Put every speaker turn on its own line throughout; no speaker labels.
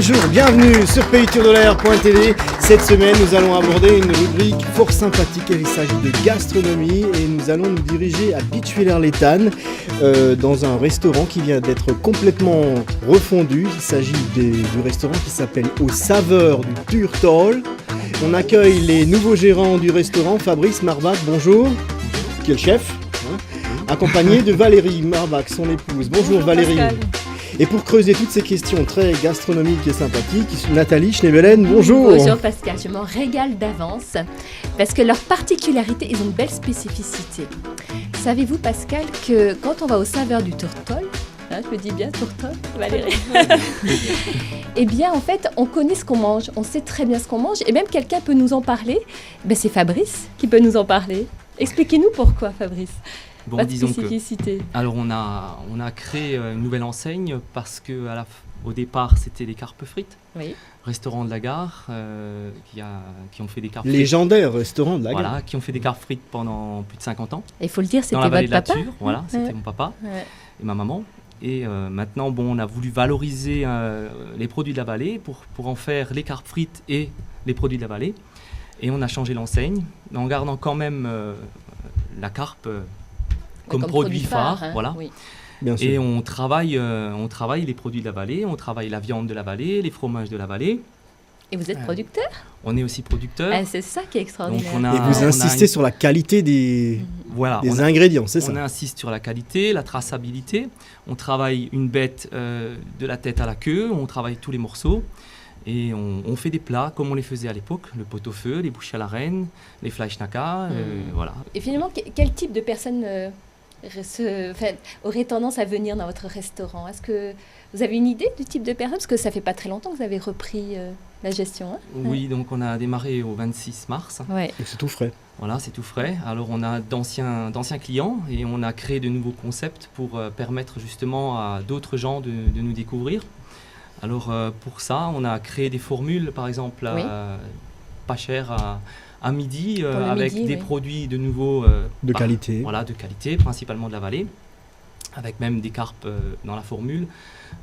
Bonjour, bienvenue sur PayTourDeLair.tv. Cette semaine, nous allons aborder une rubrique fort sympathique. Il s'agit de gastronomie et nous allons nous diriger à Beachviller-les-Tannes dans un restaurant qui vient d'être complètement refondu. Il s'agit du restaurant qui s'appelle Aux Saveurs du Turtol. On accueille les nouveaux gérants du restaurant, Fabrice Marbach, bonjour, qui est le chef, accompagné de Valérie Marbach, son épouse. Bonjour Valérie.
Pascal.
Et pour creuser toutes ces questions très gastronomiques et sympathiques, Nathalie Schneebelen, bonjour.
Bonjour Pascal, je m'en régale d'avance parce que leur particularité, ils ont une belle spécificité. Savez-vous Pascal que quand on va aux Saveurs du Turtol, je me dis bien Turtol, Valérie, eh bien en fait on connaît ce qu'on mange, on sait très bien ce qu'on mange et même quelqu'un peut nous en parler, c'est Fabrice qui peut nous en parler. Expliquez-nous pourquoi Fabrice.
Bon, disons
spécificité.
Alors on a créé une nouvelle enseigne parce que au départ c'était les carpes frites,
Oui.
restaurant de la gare qui ont fait des carpes frites.
Légendaire restaurant de la gare.
Voilà, qui ont fait des carpes frites pendant plus de 50 ans.
Il faut le dire, c'était
Dans la vallée
votre
de la
papa.
Ture, voilà, c'était mon papa
Ouais.
et ma maman. Et maintenant, on a voulu valoriser les produits de la vallée pour en faire les carpes frites et les produits de la vallée. Et on a changé l'enseigne en gardant quand même la carpe comme produit phare, voilà.
Oui.
Bien sûr.
Et on travaille les produits de la vallée, on travaille la viande de la vallée, les fromages de la vallée.
Et vous êtes producteur?
On est aussi producteur.
C'est ça qui est extraordinaire.
Donc
Et vous insistez sur la qualité des ingrédients, c'est ça?
On insiste sur la qualité, la traçabilité. On travaille une bête de la tête à la queue, on travaille tous les morceaux. Et on fait des plats comme on les faisait à l'époque, le pot-au-feu, les bouchées à la reine, les fleischnacker, voilà.
Et finalement, quel type de personnes aurait tendance à venir dans votre restaurant? Est-ce que vous avez une idée du type de personne? Parce que ça fait pas très longtemps que vous avez repris la gestion. Hein?
Oui, donc on a démarré au 26 mars.
Ouais.
C'est tout frais.
Voilà, c'est tout frais. Alors on a d'anciens clients et on a créé de nouveaux concepts pour permettre justement à d'autres gens de nous découvrir. Alors pour ça, on a créé des formules, par exemple, pas chères à midi, avec des produits de nouveau
de qualité.
Voilà, de qualité, principalement de la vallée, avec même des carpes dans la formule.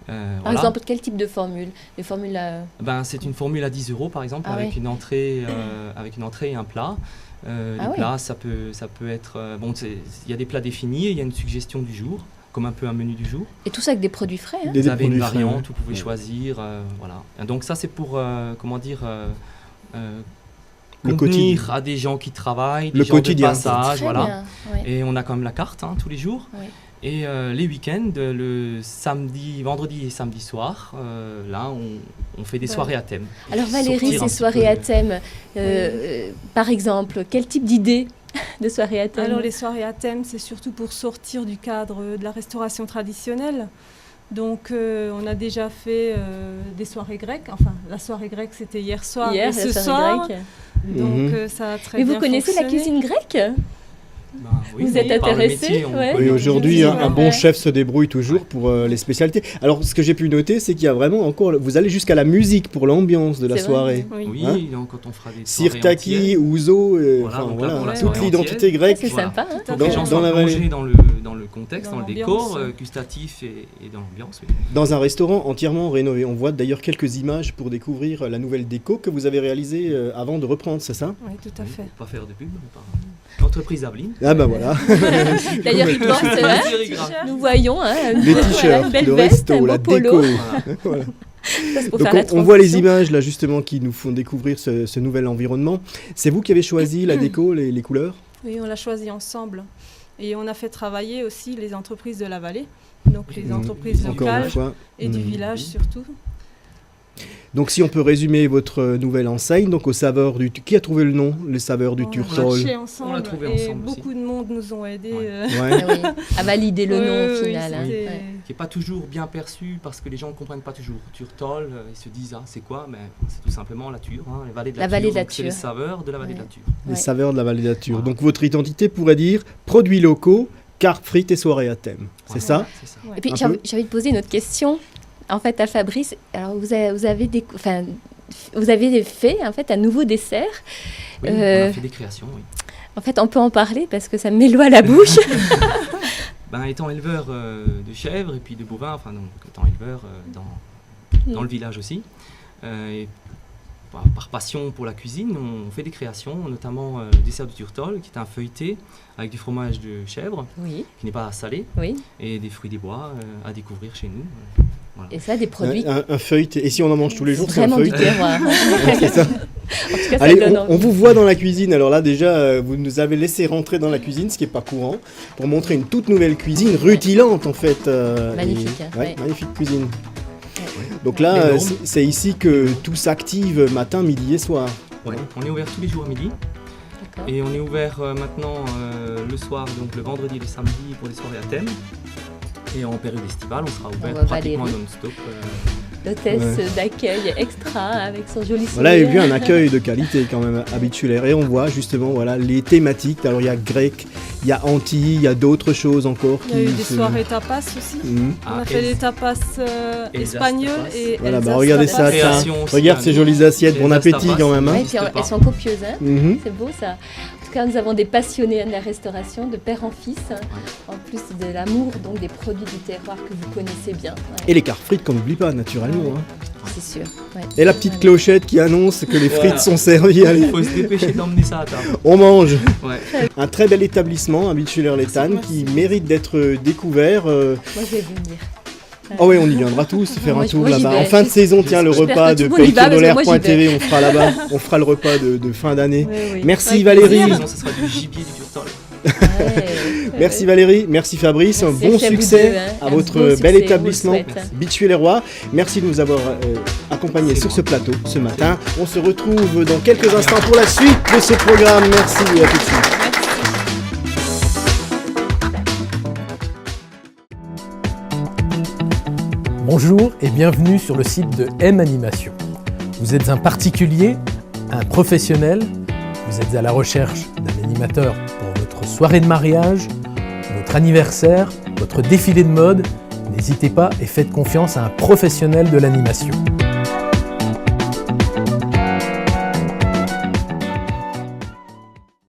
Par exemple, quel type de formule? Les formules
c'est une formule à 10 € par exemple, avec une entrée et un plat. Les plats, ça peut être... il y a des plats définis et il y a une suggestion du jour, comme un peu un menu du jour.
Et tout ça avec des produits frais. Hein?
Vous avez une variante, vous pouvez choisir. Voilà. Et donc ça, c'est pour, convenir à des gens qui travaillent, des gens de passage. Voilà. Et on a quand même la carte tous les jours. Oui. Et les week-ends, le vendredi et samedi soir, là, on fait des soirées à thème.
Alors Valérie, ces soirées à thème, par exemple, quel type d'idée de soirées à thème?
Alors les soirées à thème, c'est surtout pour sortir du cadre de la restauration traditionnelle. Donc on a déjà fait des soirées grecques. Enfin, la soirée grecque, c'était hier soir et ce soir. Donc ça a très bien fonctionné.
Mais vous connaissez la cuisine grecque?
Oui,
vous êtes intéressé?
Oui, aujourd'hui, un bon chef se débrouille toujours pour les spécialités. Alors, ce que j'ai pu noter, c'est qu'il y a vraiment encore... Vous allez jusqu'à la musique pour l'ambiance de la soirée.
Oui, donc quand on fera des
Sirtaki, ouzo, toute l'identité grecque.
C'est sympa.
Les gens sont plongés dans le contexte, dans le décor gustatif et dans l'ambiance. Oui.
Dans un restaurant entièrement rénové. On voit d'ailleurs quelques images pour découvrir la nouvelle déco que vous avez réalisée avant de reprendre, c'est ça?
Oui, tout à fait.
Pas faire de pub, l'entreprise Aveline.
Ah ben voilà.
D'ailleurs, il porte, nous voyons,
les t-shirts, le resto, la déco. Voilà. Donc on voit les images là justement qui nous font découvrir ce nouvel environnement. C'est vous qui avez choisi la déco, les couleurs?
Oui, on l'a choisi ensemble. Et on a fait travailler aussi les entreprises de la vallée, donc les entreprises locales et du village surtout.
Donc si on peut résumer votre nouvelle enseigne, donc aux saveurs du... Qui a trouvé le nom, les saveurs du Turtol?
On l'a trouvé
et
ensemble
beaucoup de monde nous ont aidés
à valider le nom au final.
Qui n'est pas toujours bien perçu parce que les gens ne comprennent pas toujours. Turtol, ils se disent c'est quoi? C'est tout simplement la Ture, les vallées de la Ture. C'est les saveurs de la vallée de la Ture.
Les saveurs de la vallée de la Ture. Donc votre identité pourrait dire produits locaux, carpes frites et soirées à thème. C'est ça?
Et puis j'ai envie de poser une autre question. En fait, à Fabrice, alors vous avez fait en fait un nouveau dessert.
Oui, on a fait des créations, oui.
En fait, on peut en parler parce que ça me met l'eau à la bouche.
Étant éleveur de chèvres et puis de bovins, donc étant éleveur dans le village aussi. Et par passion pour la cuisine, on fait des créations, notamment le dessert du turtol, qui est un feuilleté avec du fromage de chèvre, qui n'est pas salé, et des fruits des bois à découvrir chez nous. Voilà.
Et ça, des produits...
Un feuilleté. Et si on en mange tous les jours,
c'est un feuilleté.
Vraiment du
terroir.
C'est ça.
En tout cas,
Allez, on vous voit dans la cuisine. Alors là, déjà, vous nous avez laissé rentrer dans la cuisine, ce qui n'est pas courant, pour montrer une toute nouvelle cuisine rutilante, en fait.
Magnifique.
Magnifique cuisine. Donc là, c'est ici que tout s'active matin, midi et soir.
Ouais, on est ouvert tous les jours à midi. D'accord. Et on est ouvert maintenant le soir, donc le vendredi et le samedi pour des soirées à thème. Et en période estivale, on sera ouvert pratiquement non-stop.
L'hôtesse d'accueil extra avec son joli sourire.
Voilà, il y a eu un accueil de qualité quand même à Beach-Villers. Et on voit justement les thématiques. Alors il y a grec, il y a Antilles, il y a d'autres choses encore.
Il y a eu des soirées tapas aussi. On a fait des tapas espagnols et
voilà, regardez ça, regarde ces jolies assiettes. Bon appétit quand même.
Ouais, puis elles sont copieuses, hein. C'est beau ça. En tout cas, nous avons des passionnés de la restauration, de père en fils, en plus de l'amour donc des produits du terroir que vous connaissez bien.
Et les cartes frites qu'on n'oublie pas naturellement.
C'est sûr.
Et la petite clochette qui annonce que les frites sont servies.
Il faut se dépêcher d'emmener ça à table.
On mange. Un très bel établissement à Beach-Villers-les-Tannes qui mérite d'être découvert.
Moi je vais venir.
Oh oui, on y viendra tous faire un tour là-bas. En fin de saison, tiens, le repas de payetourdolair.tv, on fera là-bas. On fera le repas de fin d'année. Merci Valérie.
Ce sera du gibier du turtol.
Merci Valérie, merci Fabrice, un bon succès à votre bel établissement Beach-Villers. Merci de nous avoir accompagnés sur ce plateau ce matin. On se retrouve dans quelques instants pour la suite de ce programme. Merci et à tout de suite.
Bonjour et bienvenue sur le site de M Animation. Vous êtes un particulier, un professionnel, vous êtes à la recherche d'un animateur pour votre soirée de mariage, votre anniversaire, votre défilé de mode, n'hésitez pas et faites confiance à un professionnel de l'animation.